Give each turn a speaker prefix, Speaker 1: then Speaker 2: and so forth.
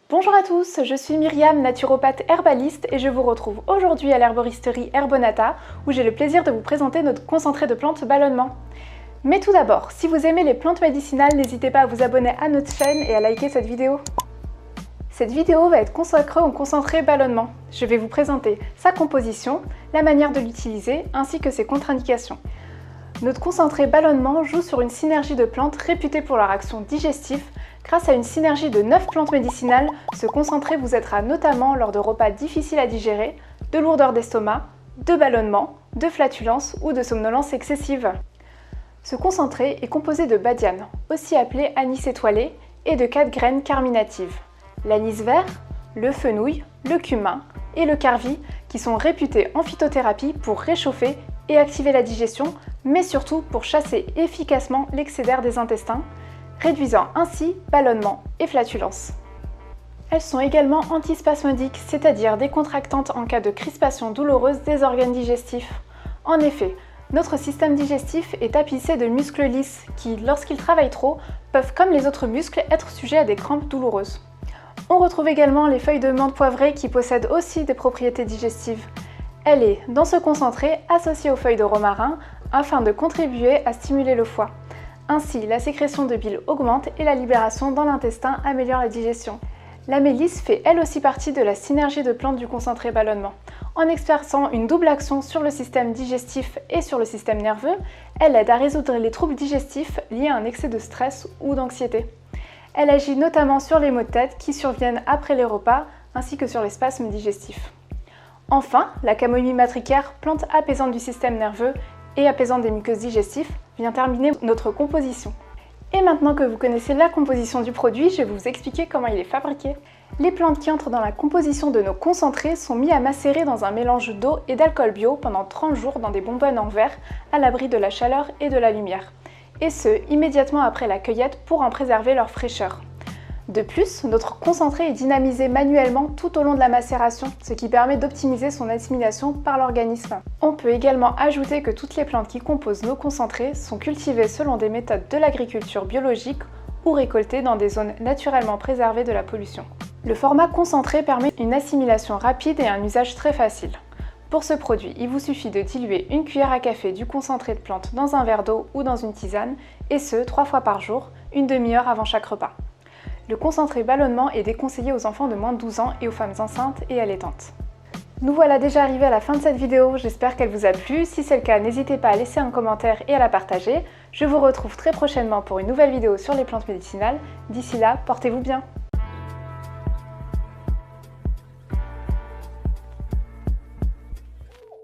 Speaker 1: Bonjour à tous, je suis Myriam, naturopathe herbaliste et je vous retrouve aujourd'hui à l'herboristerie Herbonata où j'ai le plaisir de vous présenter notre concentré de plantes ballonnement. Mais tout d'abord, si vous aimez les plantes médicinales, n'hésitez pas à vous abonner à notre chaîne et à liker cette vidéo. Cette vidéo va être consacrée au concentré ballonnement. Je vais vous présenter sa composition, la manière de l'utiliser ainsi que ses contre-indications. Notre concentré ballonnement joue sur une synergie de plantes réputées pour leur action digestive. Grâce à une synergie de 9 plantes médicinales, ce concentré vous aidera notamment lors de repas difficiles à digérer, de lourdeur d'estomac, de ballonnement, de flatulence ou de somnolence excessive. Ce concentré est composé de badiane, aussi appelé anis étoilé, et de 4 graines carminatives. L'anis vert, le fenouil, le cumin et le carvi qui sont réputés en phytothérapie pour réchauffer et activer la digestion, mais surtout pour chasser efficacement l'excès d'air des intestins, réduisant ainsi ballonnement et flatulence. Elles sont également antispasmodiques, c'est-à-dire décontractantes en cas de crispation douloureuse des organes digestifs. En effet, notre système digestif est tapissé de muscles lisses qui, lorsqu'ils travaillent trop, peuvent comme les autres muscles être sujets à des crampes douloureuses. On retrouve également les feuilles de menthe poivrée qui possèdent aussi des propriétés digestives. Elle est, dans ce concentré, associée aux feuilles de romarin afin de contribuer à stimuler le foie. Ainsi, la sécrétion de bile augmente et la libération dans l'intestin améliore la digestion. La mélisse fait elle aussi partie de la synergie de plantes du concentré ballonnement. En exerçant une double action sur le système digestif et sur le système nerveux, elle aide à résoudre les troubles digestifs liés à un excès de stress ou d'anxiété. Elle agit notamment sur les maux de tête qui surviennent après les repas ainsi que sur les spasmes digestifs. Enfin, la camomille matricaire, plante apaisante du système nerveux et apaisante des muqueuses digestives, vient terminer notre composition. Et maintenant que vous connaissez la composition du produit, je vais vous expliquer comment il est fabriqué. Les plantes qui entrent dans la composition de nos concentrés sont mis à macérer dans un mélange d'eau et d'alcool bio pendant 30 jours dans des bonbonnes en verre, à l'abri de la chaleur et de la lumière. Et ce, immédiatement après la cueillette pour en préserver leur fraîcheur. De plus, notre concentré est dynamisé manuellement tout au long de la macération, ce qui permet d'optimiser son assimilation par l'organisme. On peut également ajouter que toutes les plantes qui composent nos concentrés sont cultivées selon des méthodes de l'agriculture biologique ou récoltées dans des zones naturellement préservées de la pollution. Le format concentré permet une assimilation rapide et un usage très facile. Pour ce produit, il vous suffit de diluer une cuillère à café du concentré de plante dans un verre d'eau ou dans une tisane, et ce, 3 fois par jour, une demi-heure avant chaque repas. Le concentré ballonnement est déconseillé aux enfants de moins de 12 ans et aux femmes enceintes et allaitantes. Nous voilà déjà arrivés à la fin de cette vidéo, j'espère qu'elle vous a plu. Si c'est le cas, n'hésitez pas à laisser un commentaire et à la partager. Je vous retrouve très prochainement pour une nouvelle vidéo sur les plantes médicinales. D'ici là, portez-vous bien!